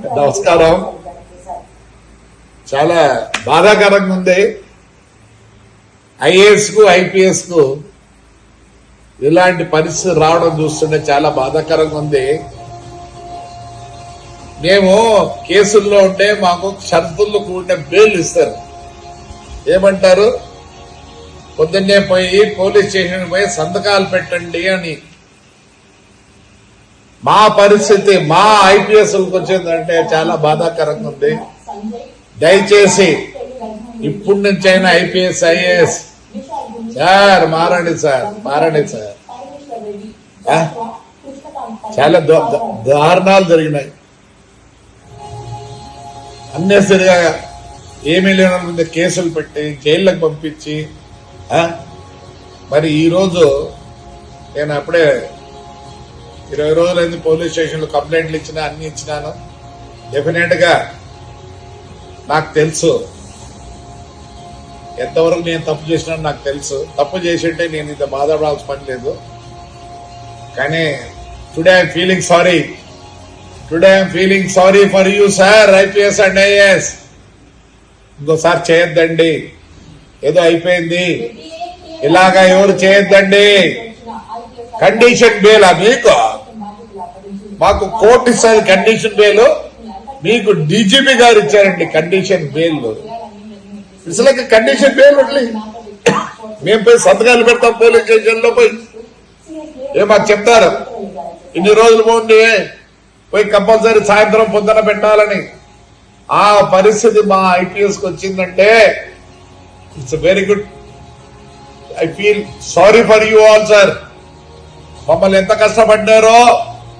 నమస్కారం. చాలా బాధాకరంగా ఉంది. ఐఏఎస్ కు ఐపీఎస్ కు ఇలాంటి పరిస్థితి రావడం చూస్తుంటే చాలా బాధాకరంగా ఉంది. మేము కేసుల్లో ఉంటే మాకు షరతుల్లో కూడిన బెయిల్ ఇస్తారు. ఏమంటారు, పొద్దున్నే పోయి పోలీస్ స్టేషన్ పోయి సంతకాలు పెట్టండి అని. మా పరిస్థితి మా ఐపీఎస్లకు వచ్చిందంటే చాలా బాధాకరంగా ఉంది. దయచేసి ఇప్పటి నుంచి అయినా ఐపీఎస్ ఐఏఎస్ సార్ మారండి సార్, మారండి సార్. చాలా దారుణాలు జరిగినాయి. అన్నెసరిగా ఏమీ లేని మీద కేసులు పెట్టి జైళ్ళకు పంపించి, మరి ఈరోజు నేను అప్పుడే 20 రోజులైంది పోలీస్ స్టేషన్లో కంప్లైంట్లు ఇచ్చినా, అన్ని ఇచ్చినాను. డెఫినెట్ గా నాకు తెలుసు ఎంతవరకు నేను తప్పు చేసినా నాకు తెలుసు. తప్పు చేసింటే నేను ఇంత బాధపడాల్సిన పని లేదు. కానీ today I'm feeling sorry. Today I'm feeling sorry for you sir, IPS and IAS. ఇంకోసారి చేయొద్దండి. ఏదో అయిపోయింది, ఇలాగా ఎవరు చేయొద్దండి. కండిషన్ బెయిల్ మీకు, మాకు కోర్టు ఇస్తారు కండిషన్ బెయిల్, మీకు డీజీపీ గారు ఇచ్చారండి condition bail. It's like condition bail వదిలి మేము పోయి సంతకాలు పెడతాం పోలీస్ స్టేషన్ లో పోయి. మాకు చెప్తారు ఇన్ని రోజులు పోయి కంపల్సరీ సాయంత్రం పొద్దున పెట్టాలని. ఆ పరిస్థితి మా ఐపీఎస్ కి వచ్చిందంటే it's very good. I feel sorry for you all sir. మమ్మల్ని ఎంత కష్టపడ్డారో,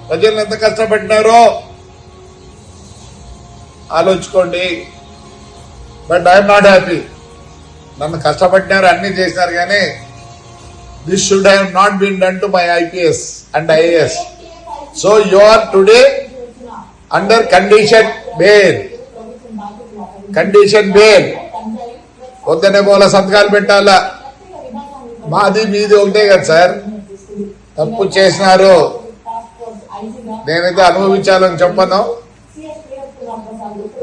ప్రజలను ఎంత కష్టపడ్డారో ఆలోచించుకోండి. But I'm not happy. నన్ను కష్టపడ్డారు, అన్ని చేసినారు, కానీ this should have not been done to my IPS and IAS. So you are today under condition bail. Condition bail పొద్దునే పోల సంతకాలు పెట్టాలా. మాది మీది ఒకటే కదా సార్. తప్పు చేసినారు, నేనైతే అనుభవించాలని చెప్పను.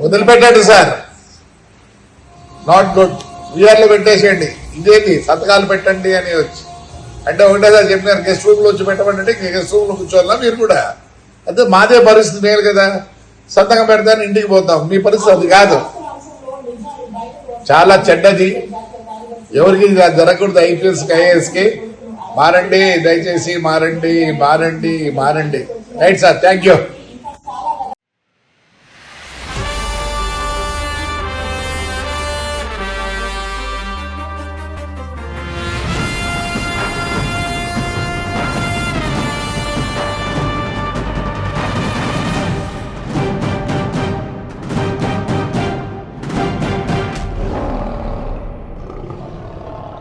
వదిలిపెట్టండి సార్, నాట్ గుడ్. వీఆర్లో పెట్టేసేయండి. ఇదేంటి సంతకాలు పెట్టండి అని వచ్చి అంటే ఒకటే సార్ చెప్పినారు, గెస్ట్ రూమ్ లో వచ్చి పెట్టమంటే గెస్ట్ రూమ్ లో కూర్చోవాలా మీరు కూడా. అయితే మాదే పరిస్థితి లేదు కదా. సంతకం పెడతాను ఇంటికి పోతాం. మీ పరిస్థితి అది కాదు. చాలా చెడ్డది. ఎవరికి జరగకూడదు. ఐపీఎస్ ఐఏఎస్ కి మారండి, దయచేసి మారండి, మారండి, మారండి. Right sir, thank you.